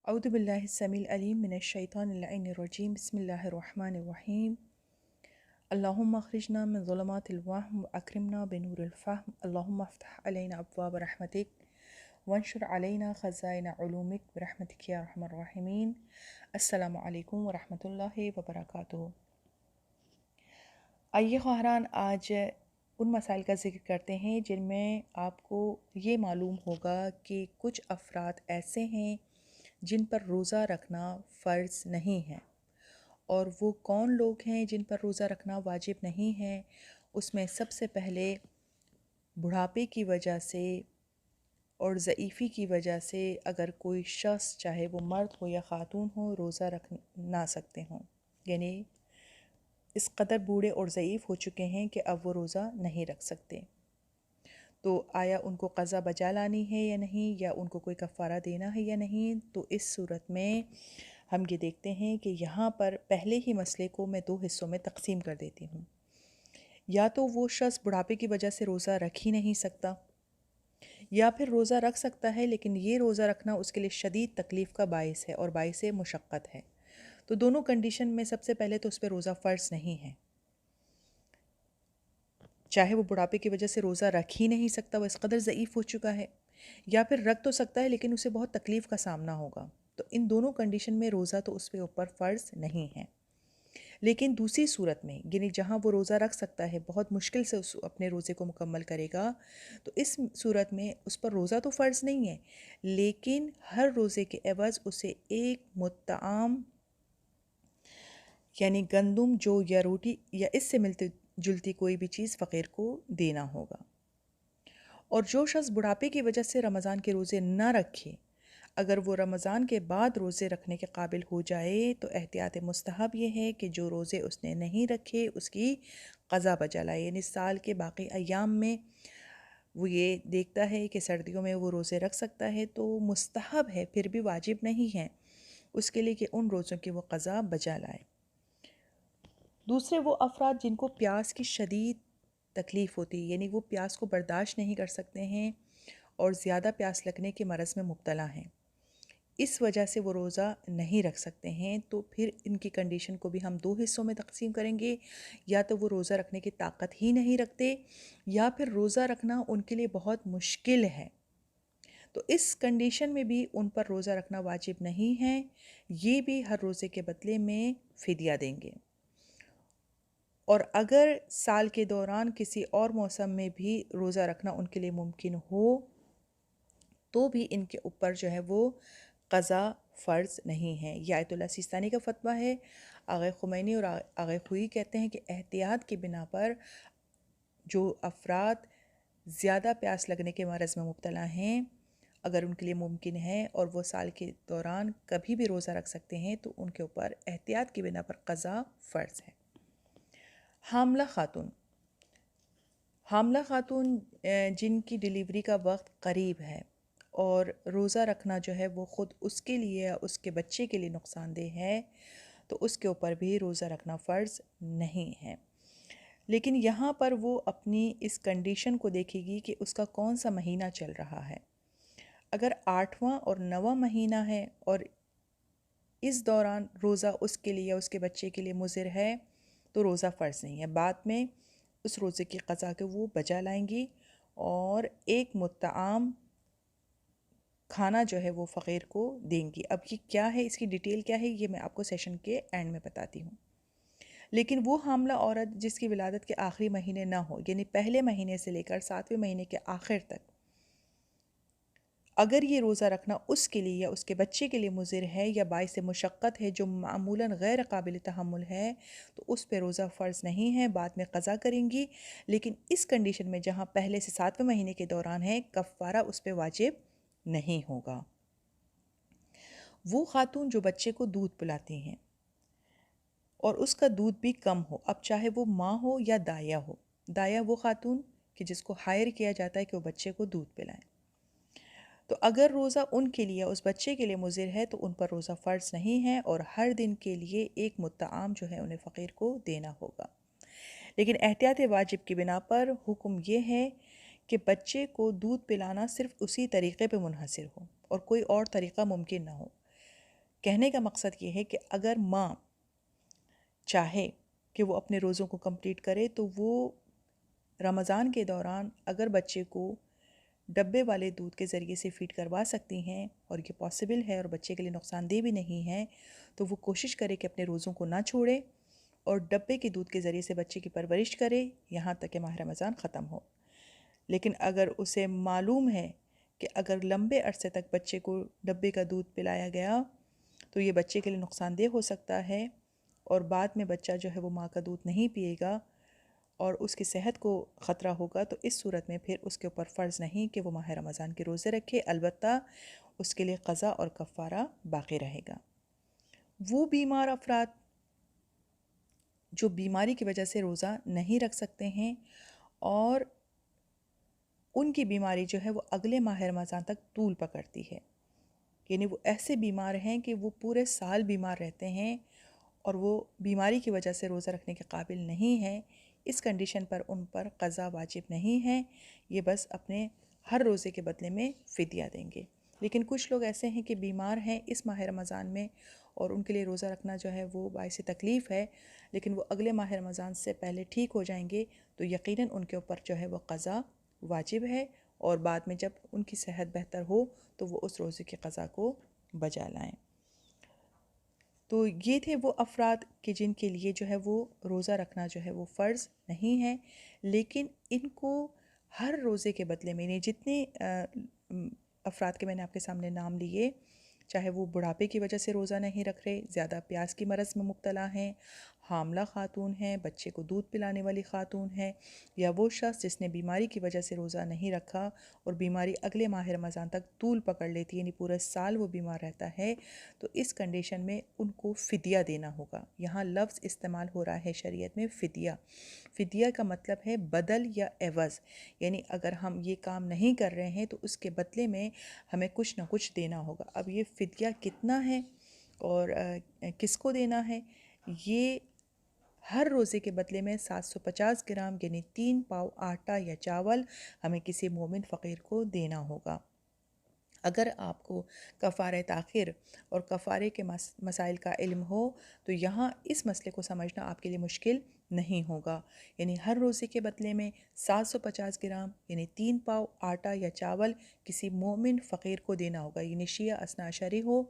اعوذ باللہ السمیع العلیم من الشیطان اللعین الرجیم بسم اللہ الرحمن الرحیم اللہم اخرجنا من ظلمات الوہم واکرمنا بنور الفہم اللہم افتح علینا ابواب رحمتک وانشر علینا خزائن علومک برحمتک یا ارحم الراحمین۔ السلام علیکم ورحمۃ اللہ وبرکاتہ۔ آئیے خواہران آج ان مسائل کا ذکر کرتے ہیں جن میں آپ کو یہ معلوم ہوگا کہ کچھ افراد ایسے ہیں جن پر روزہ رکھنا فرض نہیں ہے، اور وہ کون لوگ ہیں جن پر روزہ رکھنا واجب نہیں ہے۔ اس میں سب سے پہلے بڑھاپے کی وجہ سے اور ضعیفی کی وجہ سے اگر کوئی شخص چاہے وہ مرد ہو یا خاتون ہو روزہ رکھ نہ سکتے ہوں، یعنی اس قدر بوڑھے اور ضعیف ہو چکے ہیں کہ اب وہ روزہ نہیں رکھ سکتے، تو آیا ان کو قضا بجا لانی ہے یا نہیں، یا ان کو کوئی کفارہ دینا ہے یا نہیں؟ تو اس صورت میں ہم یہ دیکھتے ہیں کہ یہاں پر پہلے ہی مسئلے کو میں دو حصوں میں تقسیم کر دیتی ہوں۔ یا تو وہ شخص بڑھاپے کی وجہ سے روزہ رکھ ہی نہیں سکتا، یا پھر روزہ رکھ سکتا ہے لیکن یہ روزہ رکھنا اس کے لیے شدید تکلیف کا باعث ہے اور باعث مشقت ہے۔ تو دونوں کنڈیشن میں سب سے پہلے تو اس پہ روزہ فرض نہیں ہے، چاہے وہ بڑھاپے کی وجہ سے روزہ رکھ ہی نہیں سکتا، وہ اس قدر ضعیف ہو چکا ہے، یا پھر رکھ تو سکتا ہے لیکن اسے بہت تکلیف کا سامنا ہوگا، تو ان دونوں کنڈیشن میں روزہ تو اس پہ اوپر فرض نہیں ہے۔ لیکن دوسری صورت میں یعنی جہاں وہ روزہ رکھ سکتا ہے، بہت مشکل سے اپنے روزے کو مکمل کرے گا، تو اس صورت میں اس پر روزہ تو فرض نہیں ہے، لیکن ہر روزے کے عوض اسے ایک مطعم یعنی گندم جو یا روٹی یا اس سے ملتی جلتی کوئی بھی چیز فقیر کو دینا ہوگا۔ اور جو شخص بڑھاپے کی وجہ سے رمضان کے روزے نہ رکھے، اگر وہ رمضان کے بعد روزے رکھنے کے قابل ہو جائے تو احتیاط مستحب یہ ہے کہ جو روزے اس نے نہیں رکھے اس کی قضا بجا لائے، یعنی سال کے باقی ایام میں وہ یہ دیکھتا ہے کہ سردیوں میں وہ روزے رکھ سکتا ہے تو مستحب ہے، پھر بھی واجب نہیں ہے اس کے لیے کہ ان روزوں کی وہ قضا بجا لائے۔ دوسرے وہ افراد جن کو پیاس کی شدید تکلیف ہوتی ہے، یعنی وہ پیاس کو برداشت نہیں کر سکتے ہیں اور زیادہ پیاس لگنے کے مرض میں مبتلا ہیں، اس وجہ سے وہ روزہ نہیں رکھ سکتے ہیں، تو پھر ان کی کنڈیشن کو بھی ہم دو حصوں میں تقسیم کریں گے۔ یا تو وہ روزہ رکھنے کی طاقت ہی نہیں رکھتے، یا پھر روزہ رکھنا ان کے لیے بہت مشکل ہے، تو اس کنڈیشن میں بھی ان پر روزہ رکھنا واجب نہیں ہے، یہ بھی ہر روزے کے بدلے میں فدیہ دیں گے۔ اور اگر سال کے دوران کسی اور موسم میں بھی روزہ رکھنا ان کے لیے ممکن ہو تو بھی ان کے اوپر جو ہے وہ قضا فرض نہیں ہے۔ یہ آیت اللہ سیستانی کا فتویٰ ہے۔ آغا خمینی اور آغا خوئی کہتے ہیں کہ احتیاط کی بنا پر جو افراد زیادہ پیاس لگنے کے مرض میں مبتلا ہیں، اگر ان کے لیے ممکن ہے اور وہ سال کے دوران کبھی بھی روزہ رکھ سکتے ہیں تو ان کے اوپر احتیاط کی بنا پر قضا فرض ہے۔ حاملہ خاتون جن کی ڈیلیوری کا وقت قریب ہے اور روزہ رکھنا جو ہے وہ خود اس کے لیے یا اس کے بچے کے لیے نقصان دہ ہے، تو اس کے اوپر بھی روزہ رکھنا فرض نہیں ہے، لیکن یہاں پر وہ اپنی اس کنڈیشن کو دیکھے گی کہ اس کا کون سا مہینہ چل رہا ہے۔ اگر 8واں اور 9واں مہینہ ہے اور اس دوران روزہ اس کے لیے یا اس کے بچے کے لیے مضر ہے تو روزہ فرض نہیں ہے، بعد میں اس روزے کی قضا کے وہ بجا لائیں گی اور ایک مطعم کھانا جو ہے وہ فقیر کو دیں گی۔ اب یہ کیا ہے، اس کی ڈیٹیل کیا ہے، یہ میں آپ کو سیشن کے اینڈ میں بتاتی ہوں۔ لیکن وہ حاملہ عورت جس کی ولادت کے آخری مہینے نہ ہو، یعنی پہلے مہینے سے لے کر 7ویں مہینے کے آخر تک، اگر یہ روزہ رکھنا اس کے لیے یا اس کے بچے کے لیے مضر ہے یا باعث مشقت ہے جو معمولاً غیر قابل تحمل ہے تو اس پہ روزہ فرض نہیں ہے، بعد میں قضا کریں گی، لیکن اس کنڈیشن میں جہاں پہلے سے 7ویں مہینے کے دوران ہے کفارہ اس پہ واجب نہیں ہوگا۔ وہ خاتون جو بچے کو دودھ پلاتی ہیں اور اس کا دودھ بھی کم ہو، اب چاہے وہ ماں ہو یا دایا ہو، دایا وہ خاتون کہ جس کو ہائر کیا جاتا ہے کہ وہ بچے کو دودھ پلائیں، تو اگر روزہ ان کے لیے اس بچے کے لیے مضر ہے تو ان پر روزہ فرض نہیں ہے اور ہر دن کے لیے ایک مطعم جو ہے انہیں فقیر کو دینا ہوگا۔ لیکن احتیاط واجب کی بنا پر حکم یہ ہے کہ بچے کو دودھ پلانا صرف اسی طریقے پہ منحصر ہو اور کوئی اور طریقہ ممکن نہ ہو۔ کہنے کا مقصد یہ ہے کہ اگر ماں چاہے کہ وہ اپنے روزوں کو کمپلیٹ کرے تو وہ رمضان کے دوران اگر بچے کو ڈبے والے دودھ کے ذریعے سے فیڈ کروا سکتی ہیں اور یہ پاسبل ہے اور بچے کے لیے نقصان دہ بھی نہیں ہے، تو وہ کوشش کرے کہ اپنے روزوں کو نہ چھوڑے اور ڈبے کے دودھ کے ذریعے سے بچے کی پرورش کرے یہاں تک کہ ماہ رمضان ختم ہو۔ لیکن اگر اسے معلوم ہے کہ اگر لمبے عرصے تک بچے کو ڈبے کا دودھ پلایا گیا تو یہ بچے کے لیے نقصان دہ ہو سکتا ہے اور بعد میں بچہ جو ہے وہ ماں کا دودھ نہیں پیے گا اور اس کی صحت کو خطرہ ہوگا، تو اس صورت میں پھر اس کے اوپر فرض نہیں کہ وہ ماہ رمضان کے روزے رکھے، البتہ اس کے لیے قضا اور کفارہ باقی رہے گا۔ وہ بیمار افراد جو بیماری کی وجہ سے روزہ نہیں رکھ سکتے ہیں اور ان کی بیماری جو ہے وہ اگلے ماہ رمضان تک طول پکڑتی ہے، یعنی وہ ایسے بیمار ہیں کہ وہ پورے سال بیمار رہتے ہیں اور وہ بیماری کی وجہ سے روزہ رکھنے کے قابل نہیں ہیں، اس کنڈیشن پر ان پر قضا واجب نہیں ہے، یہ بس اپنے ہر روزے کے بدلے میں فدیہ دیں گے۔ لیکن کچھ لوگ ایسے ہیں کہ بیمار ہیں اس ماہ رمضان میں اور ان کے لیے روزہ رکھنا جو ہے وہ باعث تکلیف ہے، لیکن وہ اگلے ماہ رمضان سے پہلے ٹھیک ہو جائیں گے تو یقیناً ان کے اوپر جو ہے وہ قضا واجب ہے اور بعد میں جب ان کی صحت بہتر ہو تو وہ اس روزے کی قضا کو بجا لائیں۔ تو یہ تھے وہ افراد کہ جن کے لیے جو ہے وہ روزہ رکھنا جو ہے وہ فرض نہیں ہے، لیکن ان کو ہر روزے کے بدلے میں، یعنی جتنے افراد کے میں نے آپ کے سامنے نام لیے، چاہے وہ بڑھاپے کی وجہ سے روزہ نہیں رکھ رہے، زیادہ پیاس کی مرض میں مبتلا ہیں، حاملہ خاتون ہیں، بچے کو دودھ پلانے والی خاتون ہیں، یا وہ شخص جس نے بیماری کی وجہ سے روزہ نہیں رکھا اور بیماری اگلے ماہ رمضان تک طول پکڑ لیتی ہے، یعنی پورے سال وہ بیمار رہتا ہے، تو اس کنڈیشن میں ان کو فدیہ دینا ہوگا۔ یہاں لفظ استعمال ہو رہا ہے شریعت میں فدیہ۔ فدیہ کا مطلب ہے بدل یا عوض، یعنی اگر ہم یہ کام نہیں کر رہے ہیں تو اس کے بدلے میں ہمیں کچھ نہ کچھ دینا ہوگا۔ اب یہ فدیہ کتنا ہے اور کس کو دینا ہے، یہ ہر روزے کے بدلے میں 750 گرام یعنی 3 پاؤ آٹا یا چاول ہمیں کسی مومن فقیر کو دینا ہوگا۔ اگر آپ کو کفارہ تاخیر اور کفارے کے مسائل کا علم ہو تو یہاں اس مسئلے کو سمجھنا آپ کے لیے مشکل نہیں ہوگا، یعنی ہر روزے کے بدلے میں 750 گرام یعنی 3 پاؤ آٹا یا چاول کسی مومن فقیر کو دینا ہوگا، یعنی شیعہ اثنا عشری ہو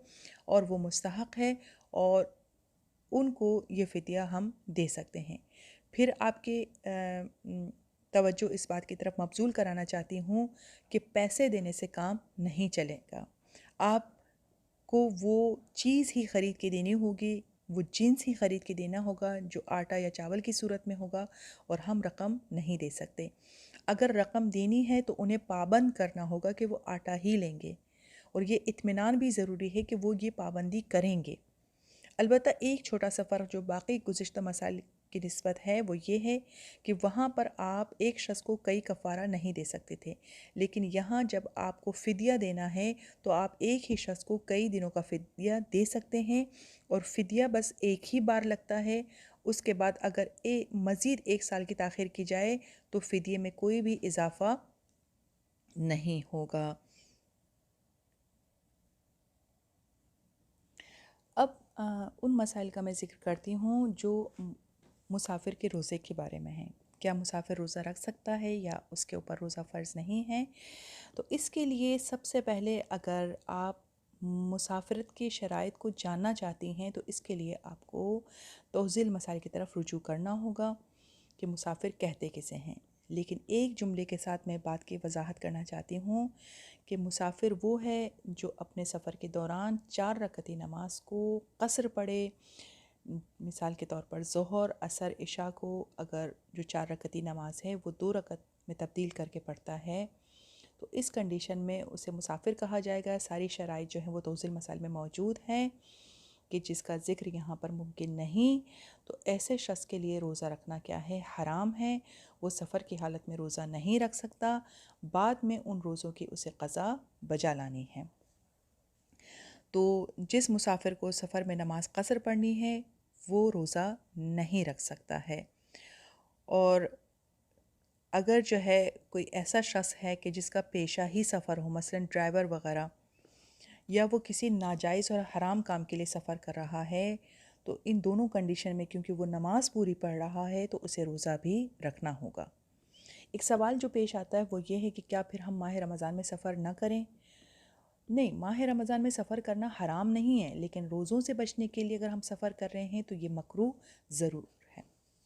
اور وہ مستحق ہے اور ان کو یہ فدیہ ہم دے سکتے ہیں۔ پھر آپ کے توجہ اس بات کی طرف مبذول کرانا چاہتی ہوں کہ پیسے دینے سے کام نہیں چلے گا، آپ کو وہ چیز ہی خرید کے دینی ہوگی، وہ جنس ہی خرید کے دینا ہوگا جو آٹا یا چاول کی صورت میں ہوگا، اور ہم رقم نہیں دے سکتے۔ اگر رقم دینی ہے تو انہیں پابند کرنا ہوگا کہ وہ آٹا ہی لیں گے، اور یہ اطمینان بھی ضروری ہے کہ وہ یہ پابندی کریں گے۔ البتہ ایک چھوٹا سا فرق جو باقی گزشتہ مسائل کی نسبت ہے وہ یہ ہے کہ وہاں پر آپ ایک شخص کو کئی کفارہ نہیں دے سکتے تھے، لیکن یہاں جب آپ کو فدیہ دینا ہے تو آپ ایک ہی شخص کو کئی دنوں کا فدیہ دے سکتے ہیں، اور فدیہ بس ایک ہی بار لگتا ہے۔ اس کے بعد اگر مزید 1 سال کی تاخیر کی جائے تو فدیے میں کوئی بھی اضافہ نہیں ہوگا۔ اب ان مسائل کا میں ذکر کرتی ہوں جو مسافر کے روزے کے بارے میں ہیں۔ کیا مسافر روزہ رکھ سکتا ہے یا اس کے اوپر روزہ فرض نہیں ہے؟ تو اس کے لیے سب سے پہلے اگر آپ مسافرت کی شرائط کو جاننا چاہتی ہیں تو اس کے لیے آپ کو توضیح المسائل کی طرف رجوع کرنا ہوگا کہ مسافر کہتے کسے ہیں۔ لیکن ایک جملے کے ساتھ میں بات کی وضاحت کرنا چاہتی ہوں کہ مسافر وہ ہے جو اپنے سفر کے دوران 4 رکعتی نماز کو قصر پڑھے، مثال کے طور پر ظہر، عصر، عشاء کو اگر جو 4 رکعتی نماز ہے وہ 2 رکعت میں تبدیل کر کے پڑھتا ہے تو اس کنڈیشن میں اسے مسافر کہا جائے گا۔ ساری شرائط جو ہیں وہ توضیح المسائل میں موجود ہیں کہ جس کا ذکر یہاں پر ممکن نہیں، تو ایسے شخص کے لیے روزہ رکھنا کیا ہے، حرام ہے۔ وہ سفر کی حالت میں روزہ نہیں رکھ سکتا، بعد میں ان روزوں کی اسے قضا بجا لانی ہے۔ تو جس مسافر کو سفر میں نماز قصر پڑھنی ہے وہ روزہ نہیں رکھ سکتا ہے، اور اگر جو ہے کوئی ایسا شخص ہے کہ جس کا پیشہ ہی سفر ہو، مثلاً ڈرائیور وغیرہ، یا وہ کسی ناجائز اور حرام کام کے لیے سفر کر رہا ہے، تو ان دونوں کنڈیشن میں کیونکہ وہ نماز پوری پڑھ رہا ہے تو اسے روزہ بھی رکھنا ہوگا۔ ایک سوال جو پیش آتا ہے وہ یہ ہے کہ کیا پھر ہم ماہ رمضان میں سفر نہ کریں؟ نہیں، ماہ رمضان میں سفر کرنا حرام نہیں ہے، لیکن روزوں سے بچنے کے لیے اگر ہم سفر کر رہے ہیں تو یہ مکروہ ضرور ہے۔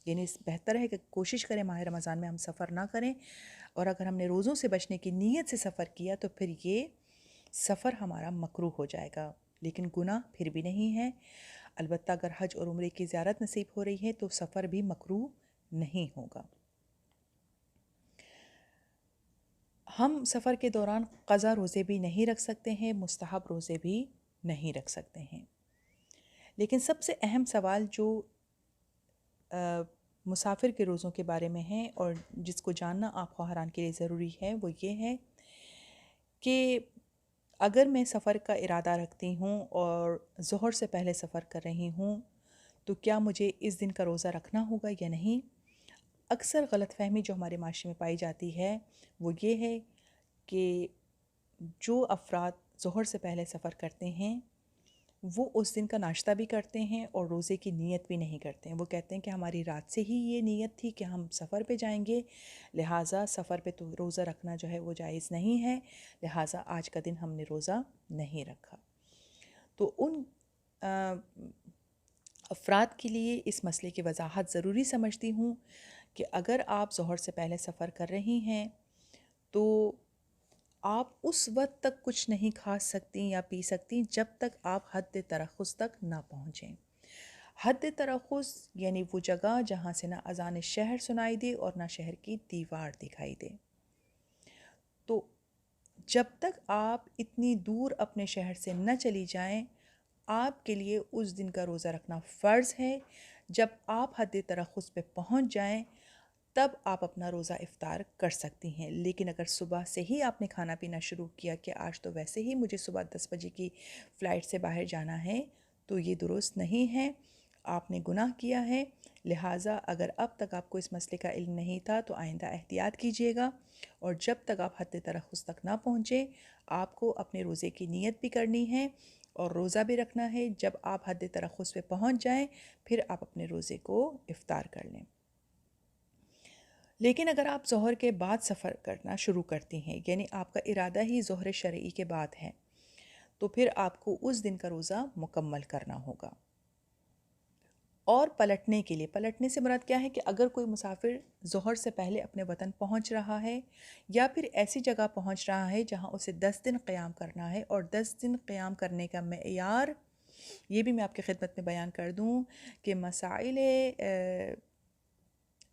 یعنی بہتر ہے کہ کوشش کریں ماہ رمضان میں ہم سفر نہ کریں، اور اگر ہم نے روزوں سے بچنے کی نیت سے سفر کیا تو پھر یہ سفر ہمارا مکروہ ہو جائے گا، لیکن گناہ پھر بھی نہیں ہے۔ البتہ اگر حج اور عمرے کی زیارت نصیب ہو رہی ہے تو سفر بھی مکروہ نہیں ہوگا۔ ہم سفر کے دوران قضا روزے بھی نہیں رکھ سکتے ہیں، مستحب روزے بھی نہیں رکھ سکتے ہیں۔ لیکن سب سے اہم سوال جو مسافر کے روزوں کے بارے میں ہے اور جس کو جاننا آپ خواہران کے لیے ضروری ہے وہ یہ ہے کہ اگر میں سفر کا ارادہ رکھتی ہوں اور ظہر سے پہلے سفر کر رہی ہوں تو کیا مجھے اس دن کا روزہ رکھنا ہوگا یا نہیں؟ اکثر غلط فہمی جو ہمارے معاشرے میں پائی جاتی ہے وہ یہ ہے کہ جو افراد ظہر سے پہلے سفر کرتے ہیں وہ اس دن کا ناشتہ بھی کرتے ہیں اور روزے کی نیت بھی نہیں کرتے ہیں۔ وہ کہتے ہیں کہ ہماری رات سے ہی یہ نیت تھی کہ ہم سفر پہ جائیں گے، لہٰذا سفر پہ تو روزہ رکھنا جو ہے وہ جائز نہیں ہے، لہٰذا آج کا دن ہم نے روزہ نہیں رکھا۔ تو ان افراد کے لیے اس مسئلے کی وضاحت ضروری سمجھتی ہوں کہ اگر آپ ظہر سے پہلے سفر کر رہی ہیں تو آپ اس وقت تک کچھ نہیں کھا سکتی یا پی سکتی جب تک آپ حد ترخص تک نہ پہنچیں۔ حد ترخص یعنی وہ جگہ جہاں سے نہ اذان شہر سنائی دے اور نہ شہر کی دیوار دکھائی دے۔ تو جب تک آپ اتنی دور اپنے شہر سے نہ چلی جائیں آپ کے لیے اس دن کا روزہ رکھنا فرض ہے۔ جب آپ حد ترخص پہ پہنچ جائیں تب آپ اپنا روزہ افطار کر سکتی ہیں، لیکن اگر صبح سے ہی آپ نے کھانا پینا شروع کیا کہ آج تو ویسے ہی مجھے صبح 10 بجے کی فلائٹ سے باہر جانا ہے تو یہ درست نہیں ہے، آپ نے گناہ کیا ہے۔ لہٰذا اگر اب تک آپ کو اس مسئلے کا علم نہیں تھا تو آئندہ احتیاط کیجیے گا، اور جب تک آپ حد ترخص تک نہ پہنچیں آپ کو اپنے روزے کی نیت بھی کرنی ہے اور روزہ بھی رکھنا ہے۔ جب آپ حد ترخص پہ پہنچ جائیں پھر آپ اپنے روزے کو افطار کر لیں۔ لیکن اگر آپ ظہر کے بعد سفر کرنا شروع کرتی ہیں، یعنی آپ کا ارادہ ہی ظہر شرعی کے بعد ہے، تو پھر آپ کو اس دن کا روزہ مکمل کرنا ہوگا۔ اور پلٹنے کے لیے، پلٹنے سے مراد کیا ہے کہ اگر کوئی مسافر ظہر سے پہلے اپنے وطن پہنچ رہا ہے یا پھر ایسی جگہ پہنچ رہا ہے جہاں اسے 10 دن قیام کرنا ہے، اور 10 دن قیام کرنے کا معیار یہ بھی میں آپ کی خدمت میں بیان کر دوں کہ مسائل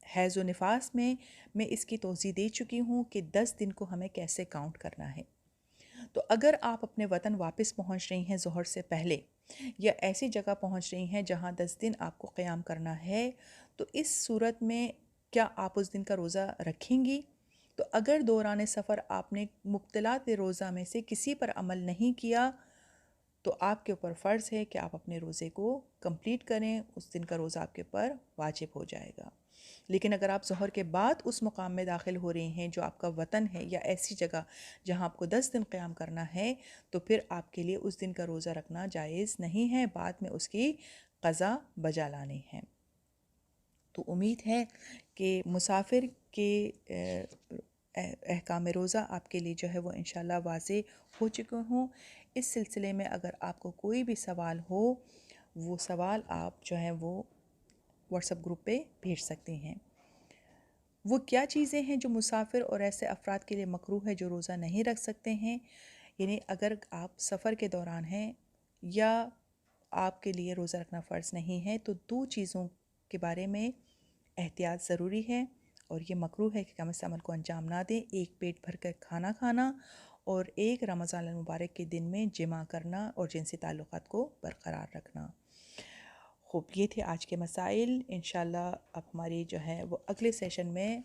حیض و نفاس میں اس کی توضیح دے چکی ہوں کہ 10 دن کو ہمیں کیسے کاؤنٹ کرنا ہے۔ تو اگر آپ اپنے وطن واپس پہنچ رہی ہیں ظہر سے پہلے یا ایسی جگہ پہنچ رہی ہیں جہاں 10 دن آپ کو قیام کرنا ہے، تو اس صورت میں کیا آپ اس دن کا روزہ رکھیں گی؟ تو اگر دوران سفر آپ نے مبطلات روزہ میں سے کسی پر عمل نہیں کیا تو آپ کے اوپر فرض ہے کہ آپ اپنے روزے کو کمپلیٹ کریں، اس دن کا روزہ آپ کے اوپر واجب ہو جائے گا۔ لیکن اگر آپ ظہر کے بعد اس مقام میں داخل ہو رہی ہیں جو آپ کا وطن ہے یا ایسی جگہ جہاں آپ کو 10 دن قیام کرنا ہے، تو پھر آپ کے لیے اس دن کا روزہ رکھنا جائز نہیں ہے، بعد میں اس کی قضا بجا لانی ہے۔ تو امید ہے کہ مسافر کے احکام روزہ آپ کے لیے جو ہے وہ انشاءاللہ واضح ہو چکے ہوں۔ اس سلسلے میں اگر آپ کو کوئی بھی سوال ہو وہ سوال آپ جو ہیں وہ واٹس ایپ گروپ پہ بھیج سکتے ہیں۔ وہ کیا چیزیں ہیں جو مسافر اور ایسے افراد کے لیے مکروہ ہے جو روزہ نہیں رکھ سکتے ہیں؟ یعنی اگر آپ سفر کے دوران ہیں یا آپ کے لیے روزہ رکھنا فرض نہیں ہے تو 2 چیزوں کے بارے میں احتیاط ضروری ہے اور یہ مکروہ ہے کہ ہم اس عمل کو انجام نہ دیں۔ ایک پیٹ بھر کر کھانا کھانا اور ایک رمضان المبارک کے دن میں جمع کرنا اور جنسی تعلقات کو برقرار رکھنا۔ خوب، یہ تھے آج کے مسائل۔ انشاءاللہ اب ہماری جو ہے وہ اگلے سیشن میں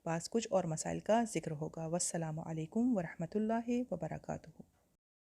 بعض کچھ اور مسائل کا ذکر ہوگا۔ والسلام علیکم ورحمۃ اللہ وبرکاتہ۔